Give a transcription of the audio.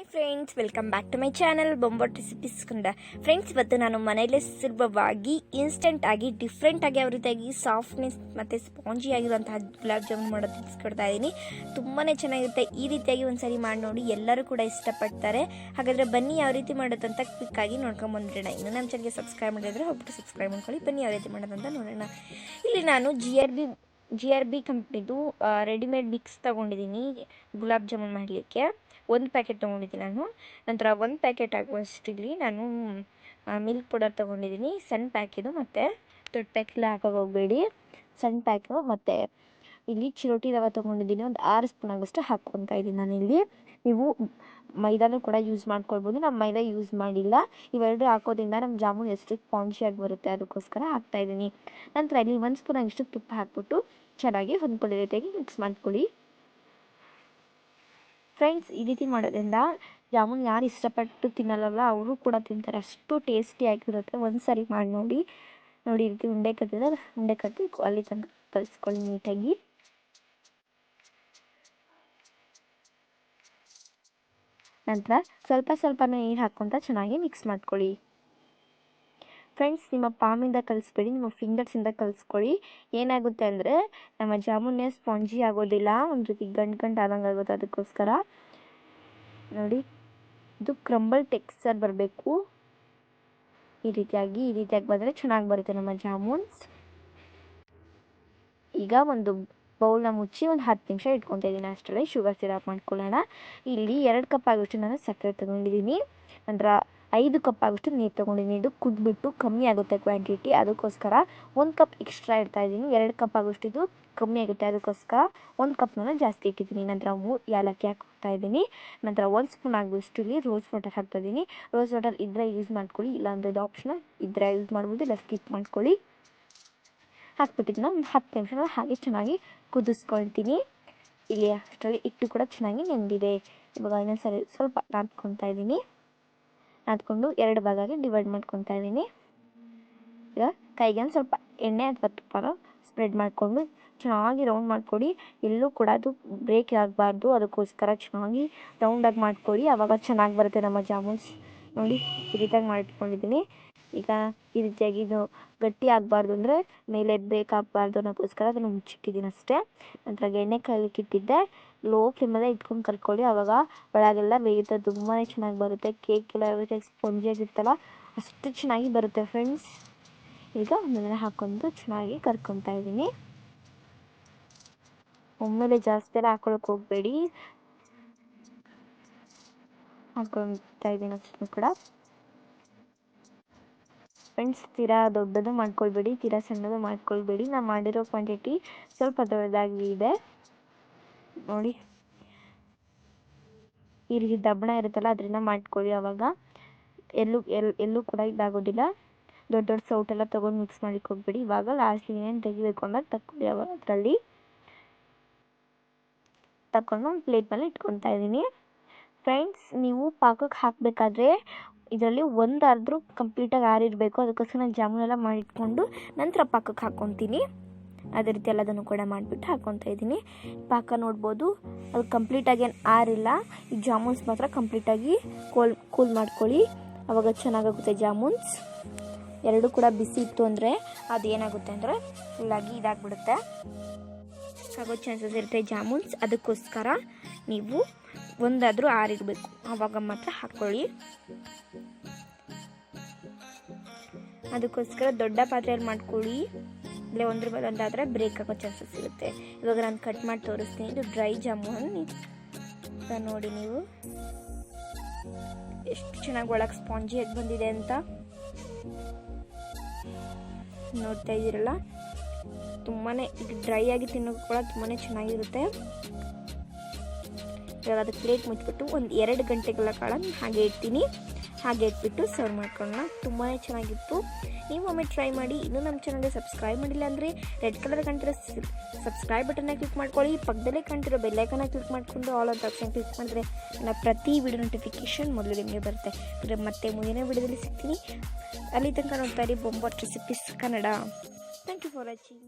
Hi friends, welcome back to my channel Bombat recipes Kannada. Friends, ಇವತ್ತು ನಾನು ಮನೆಯಲ್ಲೇ ಸುಲಭವಾಗಿ ಇನ್ಸ್ಟೆಂಟ್ ಆಗಿ ಡಿಫ್ರೆಂಟ್ ಆಗಿ ಯಾವ ರೀತಿಯಾಗಿ ಸಾಫ್ಟ್ನೆಸ್ ಮತ್ತು ಸ್ಪಾಂಜಿ ಆಗಿರುವಂತಹ ಗುಲಾಬ್ ಜಾಮೂನ್ ಮಾಡೋದು ತಿಳಿಸ್ಕೊಡ್ತಾ ಇದ್ದೀನಿ. ತುಂಬಾ ಚೆನ್ನಾಗಿರುತ್ತೆ. ಈ ರೀತಿಯಾಗಿ ಒಂದ್ಸರಿ ಮಾಡಿ ನೋಡಿ, ಎಲ್ಲರೂ ಕೂಡ ಇಷ್ಟಪಡ್ತಾರೆ. ಹಾಗಾದರೆ ಬನ್ನಿ ಯಾವ ರೀತಿ ಮಾಡೋದಂತ ಕ್ವಿಕ್ಕಾಗಿ ನೋಡ್ಕೊಂಬಂದ್ಬಿಡೋಣ. ಇನ್ನು ನಮ್ಮ ಚಾನಲ್ಗೆ ಸಬ್ಸ್ಕ್ರೈಬ್ ಮಾಡಿದ್ರೆ ಹೋಗ್ಬಿಟ್ಟು ಸಬ್ಸ್ಕ್ರೈಬ್ ಮಾಡ್ಕೊಳ್ಳಿ. ಬನ್ನಿ ಯಾವ ರೀತಿ ಮಾಡೋದಂತ ನೋಡೋಣ. ಇಲ್ಲಿ ನಾನು ಜಿ ಆರ್ ಬಿ ಕಂಪ್ನಿದು ರೆಡಿಮೇಡ್ ಮಿಕ್ಸ್ ತೊಗೊಂಡಿದ್ದೀನಿ ಗುಲಾಬ್ ಜಾಮೂನ್ ಮಾಡಲಿಕ್ಕೆ. ಒಂದು ಪ್ಯಾಕೆಟ್ ತೊಗೊಂಡಿದ್ದೀನಿ ನಾನು. ನಂತರ ಒಂದು ಪ್ಯಾಕೆಟ್ ಆಗುವಷ್ಟಿಲ್ಲಿ ನಾನು ಮಿಲ್ಕ್ ಪೌಡರ್ ತೊಗೊಂಡಿದ್ದೀನಿ, ಸಣ್ಣ ಪ್ಯಾಕಿದು. ಮತ್ತು ದೊಡ್ಡ ಪ್ಯಾಕೆಲ್ಲ ಹಾಕೋಕೆ ಹೋಗಬೇಡಿ, ಸಣ್ಣ ಪ್ಯಾಕು. ಮತ್ತು ಇಲ್ಲಿ ಚಿರೋಟಿ ರವೆ ತೊಗೊಂಡಿದ್ದೀನಿ, ಒಂದು 6 ಸ್ಪೂನ್ ಆಗೋಷ್ಟು ಹಾಕ್ಕೊತಾ ಇದ್ದೀನಿ ನಾನಿಲ್ಲಿ. ನೀವು ಮೈದಾನೂ ಕೂಡ ಯೂಸ್ ಮಾಡ್ಕೊಳ್ಬೋದು. ನಾನು ಮೈದಾ ಯೂಸ್ ಮಾಡಿಲ್ಲ. ಇವೆರಡು ಹಾಕೋದ್ರಿಂದ ನಮ್ಮ ಜಾಮೂನ್ ಎಷ್ಟು ಸ್ಪಾಂಜಿಯಾಗಿ ಬರುತ್ತೆ, ಅದಕ್ಕೋಸ್ಕರ ಹಾಕ್ತಾಯಿದ್ದೀನಿ. ನಂತರ ಇಲ್ಲಿ 1 ಸ್ಪೂನ್ ಆಗಿಷ್ಟು ತುಪ್ಪ ಹಾಕ್ಬಿಟ್ಟು ಚೆನ್ನಾಗಿ ಹೊಂದ್ಕೊಳ್ಳೋ ರೀತಿಯಾಗಿ ಮಿಕ್ಸ್ ಮಾಡ್ಕೊಳ್ಳಿ. ಫ್ರೆಂಡ್ಸ್, ಈ ರೀತಿ ಮಾಡೋದ್ರಿಂದ ಜಾಮೂನ್ ಯಾರು ಇಷ್ಟಪಟ್ಟು ತಿನ್ನಲ್ಲ ಅವರು ಕೂಡ ತಿಂತಾರೆ, ಅಷ್ಟು ಟೇಸ್ಟಿಯಾಗಿರುತ್ತೆ. ಒಂದು ಸರಿ ಮಾಡಿ ನೋಡಿ. ಈ ರೀತಿ ಉಂಡೆ ಕಟ್ಟಿ ಅಲ್ಲಿ ತನಕ ಕಲಿಸ್ಕೊಳ್ಳಿ ನೀಟಾಗಿ. ನಂತರ ಸ್ವಲ್ಪ ನೀರು ಹಾಕ್ಕೊತ ಚೆನ್ನಾಗಿ ಮಿಕ್ಸ್ ಮಾಡ್ಕೊಳ್ಳಿ. ಫ್ರೆಂಡ್ಸ್, ನಿಮ್ಮ ಪಾಮಿಂದ ಕಲಿಸ್ಬೇಡಿ, ನಿಮ್ಮ ಫಿಂಗರ್ಸಿಂದ ಕಲಿಸ್ಕೊಳ್ಳಿ. ಏನಾಗುತ್ತೆ ಅಂದರೆ ನಮ್ಮ ಜಾಮೂನೇ ಸ್ಪಾಂಜಿ ಆಗೋದಿಲ್ಲ, ಒಂದು ರೀತಿ ಗಂಟು ಆದಂಗೆ ಆಗುತ್ತೆ. ಅದಕ್ಕೋಸ್ಕರ ನೋಡಿ, ಇದು ಕ್ರಂಬಲ್ ಟೆಕ್ಸ್ಚರ್ ಬರಬೇಕು. ಈ ರೀತಿಯಾಗಿ ಬಂದರೆ ಚೆನ್ನಾಗಿ ಬರುತ್ತೆ ನಮ್ಮ ಜಾಮೂನ್ಸ್. ಈಗ ಒಂದು ಬೌಲ್ನ ಮುಚ್ಚಿ ಒಂದು 10 ನಿಮಿಷ ಇಟ್ಕೊತಾ ಇದ್ದೀನಿ. ಅಷ್ಟರಲ್ಲಿ ಶುಗರ್ ಸಿರಪ್ ಮಾಡ್ಕೊಳ್ಳೋಣ. ಇಲ್ಲಿ 2 ಕಪ್ ಆಗೋಷ್ಟು ನಾನು ಸಕ್ಕರೆ ತೊಗೊಂಡಿದ್ದೀನಿ. ನಂತರ 5 ಕಪ್ ಆಗೋಷ್ಟು ನೀರು ತೊಗೊಂಡಿದ್ದೀನಿ. ಇದು ಕುದ್ಬಿಟ್ಟು ಕಮ್ಮಿ ಆಗುತ್ತೆ ಕ್ವಾಂಟಿಟಿ, ಅದಕ್ಕೋಸ್ಕರ 1 ಕಪ್ ಎಕ್ಸ್ಟ್ರಾ ಇಡ್ತಾ ಇದ್ದೀನಿ. 2 ಕಪ್ ಆಗೋಷ್ಟು ಇದು ಕಮ್ಮಿ ಆಗುತ್ತೆ, ಅದಕ್ಕೋಸ್ಕರ 1 ಕಪ್ನ ಜಾಸ್ತಿ ಇಟ್ಟಿದ್ದೀನಿ. ನಂತರ 3 ಏಲಕ್ಕಿ ಹಾಕ್ತಾ ಇದ್ದೀನಿ. ನಂತರ 1 ಸ್ಪೂನ್ ಆಗೋಷ್ಟು ಇಲ್ಲಿ ರೋಸ್ ವಾಟರ್ ಹಾಕ್ತಾ ಇದ್ದೀನಿ. ರೋಸ್ ವಾಟರ್ ಇದ್ದರೆ ಯೂಸ್ ಮಾಡ್ಕೊಳ್ಳಿ, ಇಲ್ಲಾಂದರೆ ಇದು ಆಪ್ಷನಲ್. ಇದ್ದರೆ ಯೂಸ್ ಮಾಡ್ಬೋದು, ಇಲ್ಲ ಸ್ಕಿಪ್ ಮಾಡ್ಕೊಳ್ಳಿ. ಹಾಕ್ಬಿಟ್ಟಿದ್ದು ನಾನು 10 ನಿಮಿಷ ಹಾಗೆ ಚೆನ್ನಾಗಿ ಕುದಿಸ್ಕೊಳ್ತೀನಿ. ಇಲ್ಲಿ ಅಷ್ಟರಲ್ಲಿ ಹಿಟ್ಟು ಕೂಡ ಚೆನ್ನಾಗಿ ನೆಂದಿದೆ. ಇವಾಗ ಇನ್ನೊಂದ್ಸರಿ ಸ್ವಲ್ಪ ನಾದ್ಕೊತಾ ಇದ್ದೀನಿ. ನಾದ್ಕೊಂಡು 2 ಭಾಗಕ್ಕೆ ಡಿವೈಡ್ ಮಾಡ್ಕೊತಾ ಇದ್ದೀನಿ. ಈಗ ಕೈಗೆ ಒಂದು ಸ್ವಲ್ಪ ಎಣ್ಣೆ ಅಥವಾ ತುಪ್ಪನ ಸ್ಪ್ರೆಡ್ ಮಾಡಿಕೊಂಡು ಚೆನ್ನಾಗಿ ರೌಂಡ್ ಮಾಡಿಕೊಡಿ. ಎಲ್ಲೂ ಕೂಡ ಅದು ಬ್ರೇಕ್ ಆಗಬಾರ್ದು, ಅದಕ್ಕೋಸ್ಕರ ಚೆನ್ನಾಗಿ ರೌಂಡಾಗಿ ಮಾಡ್ಕೊಳ್ಳಿ. ಆವಾಗ ಚೆನ್ನಾಗಿ ಬರುತ್ತೆ ನಮ್ಮ ಜಾಮೂನ್ಸ್. ನೋಡಿ, ಈ ರೀತಿಯಾಗಿ ಮಾಡಿಟ್ಕೊಂಡಿದ್ದೀನಿ. ಈಗ ಈ ರೀತಿಯಾಗಿ ಇದು ಗಟ್ಟಿ ಆಗಬಾರ್ದು, ಅಂದರೆ ಮೇಲೆ ಬ್ರೇಕ್ ಆಗಬಾರ್ದು ಅನ್ನೋಕ್ಕೋಸ್ಕರ ಅದನ್ನು ಮುಚ್ಚಿಟ್ಟಿದ್ದೀನಿ ಅಷ್ಟೇ. ನಂತರ ಎಣ್ಣೆ ಕಾಯ್ಲಿಕ್ಕೆ ಇಟ್ಟಿದ್ದೆ, ಲೋ ಫ್ಲೇಮಲ್ಲೇ ಇಟ್ಕೊಂಡು ಕರ್ಕೊಳ್ಳಿ. ಆವಾಗ ಒಳಗೆಲ್ಲ ಬೇಯುತ್ತೆ, ತುಂಬಾ ಚೆನ್ನಾಗಿ ಬರುತ್ತೆ. ಕೇಕ್ ಎಲ್ಲ ಯಾವ ರೀತಿಯಾಗಿ ಸ್ಪಾಂಜಿಯಾಗಿರ್ತಲ್ಲ ಅಷ್ಟು ಚೆನ್ನಾಗಿ ಬರುತ್ತೆ ಫ್ರೆಂಡ್ಸ್. ಈಗ ಒಂದೊಂದೇ ಹಾಕ್ಕೊಂಡು ಚೆನ್ನಾಗಿ ಕರ್ಕೊತಾ ಇದ್ದೀನಿ. ಒಮ್ಮೆಲೆ ಜಾಸ್ತಿ ಎಲ್ಲ ಹಾಕೊಳ್ಳೋಕೆ ಹೋಗಬೇಡಿ, ಹಾಕ್ಕೊತಾ ಇದ್ದೀನಿ ಅಷ್ಟನ್ನು ಕೂಡ. ಫ್ರೆಂಡ್ಸ್, ತೀರಾ ದೊಡ್ಡದು ಮಾಡ್ಕೊಳ್ಬೇಡಿ, ತೀರಾ ಸಣ್ಣದು ಮಾಡ್ಕೊಳ್ಬೇಡಿ. ನಾನು ಮಾಡಿರೋ ಕ್ವಾಂಟಿಟಿ ಸ್ವಲ್ಪ ದೊಡ್ಡದಾಗಿ ಇದೆ. ನೋಡಿ, ಈ ರೀತಿ ದಬ್ಬಣ ಇರುತ್ತಲ್ಲ ಅದರಿಂದ ಮಾಡ್ಕೊಳ್ಳಿ. ಆವಾಗ ಎಲ್ಲೂ ಕೂಡ ಇದಾಗೋದಿಲ್ಲ. ದೊಡ್ಡ ಸೌಟೆಲ್ಲ ತೊಗೊಂಡು ಮಿಕ್ಸ್ ಮಾಡಿಕ್ಕೆ ಹೋಗ್ಬೇಡಿ. ಇವಾಗ ಲಾಸ್ಟಿಗೆ ಏನು ತೆಗಿಬೇಕು ಅಂದಾಗ ತಕ್ಕೊಳ್ಳಿ. ಅವಾಗ ಅದರಲ್ಲಿ ತಗೊಂಡು ಒಂದು ಪ್ಲೇಟ್ ಮೇಲೆ ಇಟ್ಕೊತಾ ಇದ್ದೀನಿ. ಫ್ರೆಂಡ್ಸ್, ನೀವು ಪಾಕಕ್ಕೆ ಹಾಕಬೇಕಾದ್ರೆ ಇದರಲ್ಲಿ ಒಂದಾದರೂ ಕಂಪ್ಲೀಟಾಗಿ ಆರಿರಬೇಕು. ಅದಕ್ಕೋಸ್ಕರ ನಾನು ಜಾಮೂನೆಲ್ಲ ಮಾಡಿಟ್ಕೊಂಡು ನಂತರ ಪಾಕಕ್ಕೆ ಹಾಕ್ಕೊತೀನಿ. ಅದೇ ರೀತಿ ಎಲ್ಲದನ್ನು ಕೂಡ ಮಾಡಿಬಿಟ್ಟು ಹಾಕ್ಕೊತಾ ಇದ್ದೀನಿ. ಪಾಕ ನೋಡ್ಬೋದು, ಅದು ಕಂಪ್ಲೀಟಾಗಿ ಏನು ಆರಿಲ್ಲ. ಈ ಜಾಮೂನ್ಸ್ ಮಾತ್ರ ಕಂಪ್ಲೀಟಾಗಿ ಕೂಲ್ ಮಾಡ್ಕೊಳ್ಳಿ, ಆವಾಗ ಚೆನ್ನಾಗಾಗುತ್ತೆ ಜಾಮೂನ್ಸ್. ಎರಡೂ ಕೂಡ ಬಿಸಿ ಇತ್ತು ಅಂದರೆ ಅದೇನಾಗುತ್ತೆ ಅಂದರೆ ಫುಲ್ಲಾಗಿ ಇದಾಗಿಬಿಡುತ್ತೆ, ಆಗೋ ಚಾನ್ಸಸ್ ಇರುತ್ತೆ ಜಾಮೂನ್ಸ್. ಅದಕ್ಕೋಸ್ಕರ ನೀವು ಒಂದಾದರೂ ಆರಿರಬೇಕು, ಆವಾಗ ಮಾತ್ರ ಹಾಕ್ಕೊಳ್ಳಿ. ಅದಕ್ಕೋಸ್ಕರ ದೊಡ್ಡ ಪಾತ್ರೆಯಲ್ಲಿ ಮಾಡ್ಕೊಳ್ಳಿ, ಇಲ್ಲ ಒಂದ್ರ ಮೇಲೆ ಒಂದಾದರೆ ಬ್ರೇಕ್ ಆಗೋ ಚಾನ್ಸಸ್ ಇರುತ್ತೆ. ಇವಾಗ ನಾನು ಕಟ್ ಮಾಡಿ ತೋರಿಸ್ತೀನಿ. ಇದು ಡ್ರೈ ಜಾಮೂನ್ ನೋಡಿ, ನೀವು ಎಷ್ಟು ಚೆನ್ನಾಗಿ ಒಳಗೆ ಸ್ಪಾಂಜಿಯಾಗಿ ಬಂದಿದೆ ಅಂತ ನೋಡ್ತಾ ಇದ್ದೀರಲ್ಲ. ತುಂಬಾ ಇದು ಡ್ರೈ ಆಗಿ ತಿನ್ನೋಕೆ ಕೂಡ ತುಂಬಾ ಚೆನ್ನಾಗಿರುತ್ತೆ. ಇವಾಗ ಅದಕ್ಕೆ ಪ್ಲೇಟ್ ಮುಚ್ಚಿಬಿಟ್ಟು ಒಂದು 2 ಗಂಟೆಗಳ ಕಾಲ ಹಾಗೆ ಇಡ್ತೀನಿ. ಹಾಗೆ ಇಟ್ಬಿಟ್ಟು ಸರ್ವ್ ಮಾಡ್ಕೊಳ್ಳೋಣ. ತುಂಬಾ ಚೆನ್ನಾಗಿತ್ತು. ನೀವು ಒಮ್ಮೆ ಟ್ರೈ ಮಾಡಿ. ಇನ್ನೂ ನಮ್ಮ ಚಾನಲ್ಗೆ ಸಬ್ಸ್ಕ್ರೈಬ್ ಮಾಡಿಲ್ಲ ಅಂದರೆ ರೆಡ್ ಕಲರ್ ಕಾಣ್ತಿರೋ ಸಬ್ಸ್ಕ್ರೈಬ್ ಬಟನ್ನ ಕ್ಲಿಕ್ ಮಾಡ್ಕೊಳ್ಳಿ. ಪಕ್ಕದಲ್ಲೇ ಕಾಣ್ತಿರೋ ಬೆಲ್ಲೈಕನ್ನ ಕ್ಲಿಕ್ ಮಾಡಿಕೊಂಡು ಆಲ್ ಅಂತ ಆಪ್ಷನ್ ಕ್ಲಿಕ್ ಮಾಡಿದ್ರೆ ನನ್ನ ಪ್ರತಿ ವಿಡಿಯೋ ನೋಟಿಫಿಕೇಷನ್ ಮೊದಲು ನಿಮಗೆ ಬರುತ್ತೆ. ಅಂದರೆ ಮತ್ತೆ ಮುಂದಿನ ವಿಡಿಯೋದಲ್ಲಿ ಸಿಗ್ತೀನಿ. ಅಲ್ಲಿ ತನಕ ನೋಡ್ತಾ ಇರಿ Bombat recipes Kannada. Thank you for watching.